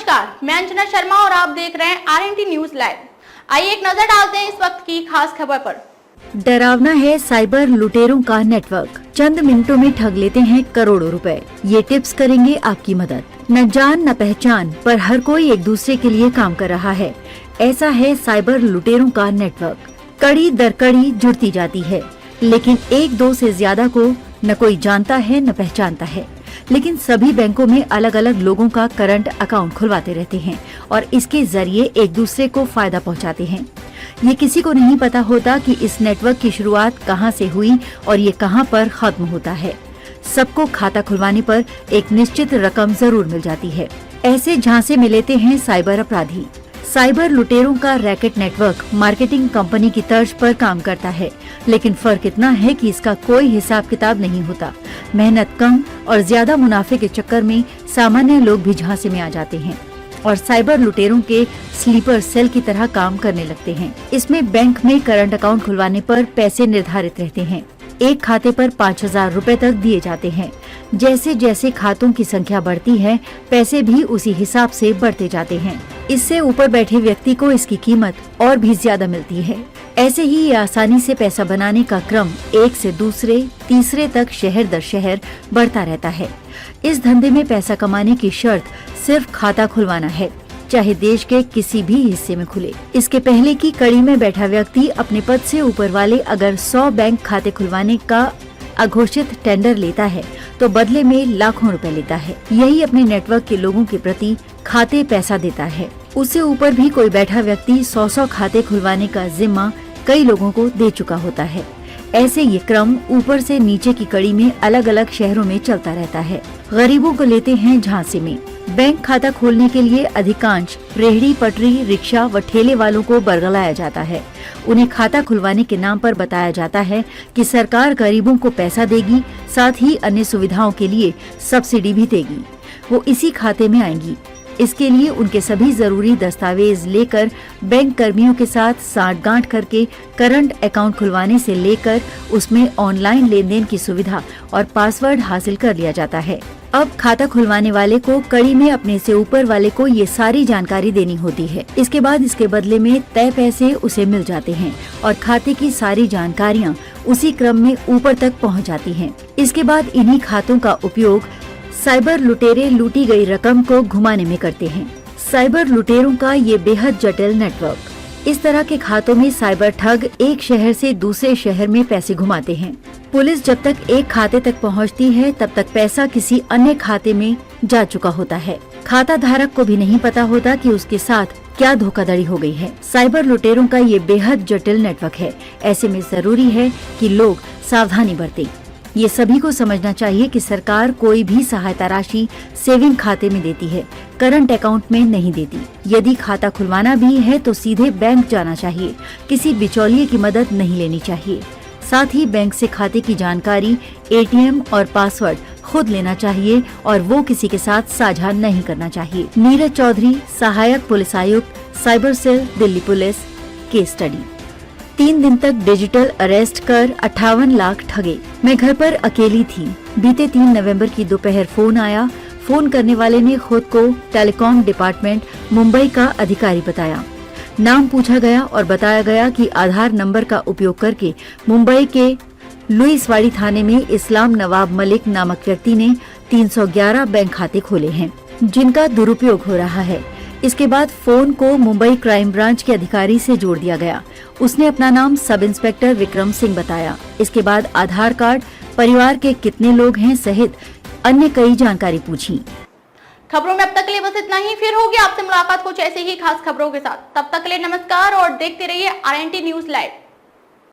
नमस्कार, मैं अंजना शर्मा और आप देख रहे हैं आरएनटी न्यूज लाइव। आइए एक नजर डालते हैं इस वक्त की खास खबर पर। डरावना है साइबर लुटेरों का नेटवर्क। चंद मिनटों में ठग लेते हैं करोड़ों रुपए। ये टिप्स करेंगे आपकी मदद। न जान न पहचान पर हर कोई एक दूसरे के लिए काम कर रहा है। ऐसा है साइबर लुटेरों का नेटवर्क। कड़ी दर कड़ी जुड़ती जाती है, लेकिन एक दो से ज्यादा को न कोई जानता है न पहचानता है। लेकिन सभी बैंकों में अलग अलग लोगों का करंट अकाउंट खुलवाते रहते हैं और इसके जरिए एक दूसरे को फायदा पहुंचाते हैं। ये किसी को नहीं पता होता कि इस नेटवर्क की शुरुआत कहां से हुई और ये कहां पर खत्म होता है। सबको खाता खुलवाने पर एक निश्चित रकम जरूर मिल जाती है। ऐसे झांसे में लेते हैं साइबर अपराधी। साइबर लुटेरों का रैकेट नेटवर्क मार्केटिंग कंपनी की तर्ज पर काम करता है, लेकिन फर्क इतना है कि इसका कोई हिसाब किताब नहीं होता। मेहनत कम और ज्यादा मुनाफे के चक्कर में सामान्य लोग भी झांसे में आ जाते हैं और साइबर लुटेरों के स्लीपर सेल की तरह काम करने लगते हैं। इसमें बैंक में करंट अकाउंट खुलवाने पर पैसे निर्धारित रहते हैं। एक खाते पर 5,000 रुपए तक दिए जाते हैं। जैसे जैसे खातों की संख्या बढ़ती है, पैसे भी उसी हिसाब से बढ़ते जाते हैं। इससे ऊपर बैठे व्यक्ति को इसकी कीमत और भी ज्यादा मिलती है। ऐसे ही ये आसानी से पैसा बनाने का क्रम एक से दूसरे तीसरे तक शहर दर शहर बढ़ता रहता है। इस धंधे में पैसा कमाने की शर्त सिर्फ खाता खुलवाना है, चाहे देश के किसी भी हिस्से में खुले। इसके पहले की कड़ी में बैठा व्यक्ति अपने पद से ऊपर वाले अगर 100 बैंक खाते खुलवाने का अघोषित टेंडर लेता है तो बदले में लाखों रुपए लेता है। यही अपने नेटवर्क के लोगों के प्रति खाते पैसा देता है। उससे ऊपर भी कोई बैठा व्यक्ति 100 खाते खुलवाने का जिम्मा कई लोगों को दे चुका होता है। ऐसे ये क्रम ऊपर से नीचे की कड़ी में अलग अलग शहरों में चलता रहता है। गरीबों को लेते हैं झांसे में। बैंक खाता खोलने के लिए अधिकांश रेहड़ी पटरी रिक्शा व ठेले वालों को बरगलाया जाता है। उन्हें खाता खुलवाने के नाम पर बताया जाता है कि सरकार गरीबों को पैसा देगी, साथ ही अन्य सुविधाओं के लिए सब्सिडी भी देगी। वो इसी खाते में आएंगी। इसके लिए उनके सभी जरूरी दस्तावेज लेकर बैंक कर्मियों के साथ सांठगांठ करके करंट अकाउंट खुलवाने से लेकर उसमें ऑनलाइन लेन देन की सुविधा और पासवर्ड हासिल कर लिया जाता है। अब खाता खुलवाने वाले को कड़ी में अपने से ऊपर वाले को ये सारी जानकारी देनी होती है। इसके बाद इसके बदले में तय पैसे उसे मिल जाते हैं और खाते की सारी जानकारियाँ उसी क्रम में ऊपर तक पहुँच जाती है। इसके बाद इन्हीं खातों का उपयोग साइबर लुटेरे लूटी गई रकम को घुमाने में करते हैं। साइबर लुटेरों का ये बेहद जटिल नेटवर्क। इस तरह के खातों में साइबर ठग एक शहर से दूसरे शहर में पैसे घुमाते हैं। पुलिस जब तक एक खाते तक पहुंचती है, तब तक पैसा किसी अन्य खाते में जा चुका होता है। खाता धारक को भी नहीं पता होता कि उसके साथ क्या धोखाधड़ी हो गई है। साइबर लुटेरों का ये बेहद जटिल नेटवर्क है। ऐसे में जरूरी है कि लोग सावधानी बरतें। ये सभी को समझना चाहिए कि सरकार कोई भी सहायता राशि सेविंग खाते में देती है, करंट अकाउंट में नहीं देती। यदि खाता खुलवाना भी है तो सीधे बैंक जाना चाहिए, किसी बिचौलिए की मदद नहीं लेनी चाहिए। साथ ही बैंक से खाते की जानकारी, एटीएम और पासवर्ड खुद लेना चाहिए और वो किसी के साथ साझा नहीं करना चाहिए। नीरज चौधरी, सहायक पुलिस आयुक्त, cyber cell, Delhi police. Case study. 3 दिन तक डिजिटल अरेस्ट कर 58 लाख ठगे। मैं घर पर अकेली थी। बीते 3 नवंबर की दोपहर फोन आया। फोन करने वाले ने खुद को टेलीकॉम डिपार्टमेंट मुंबई का अधिकारी बताया। नाम पूछा गया और बताया गया कि आधार नंबर का उपयोग करके मुंबई के लुईसवाड़ी थाने में इस्लाम नवाब मलिक नामक व्यक्ति ने 311 बैंक खाते खोले हैं, जिनका दुरुपयोग हो रहा है। इसके बाद फोन को मुंबई क्राइम ब्रांच के अधिकारी से जोड़ दिया गया। उसने अपना नाम सब इंस्पेक्टर विक्रम सिंह बताया। इसके बाद आधार कार्ड, परिवार के कितने लोग हैं सहित अन्य कई जानकारी पूछी। खबरों में अब तक के लिए बस इतना ही। फिर होगी आपसे मुलाकात कुछ ऐसे ही खास खबरों के साथ। तब तक के लिए नमस्कार और देखते रहिए आरएनटी न्यूज लाइव।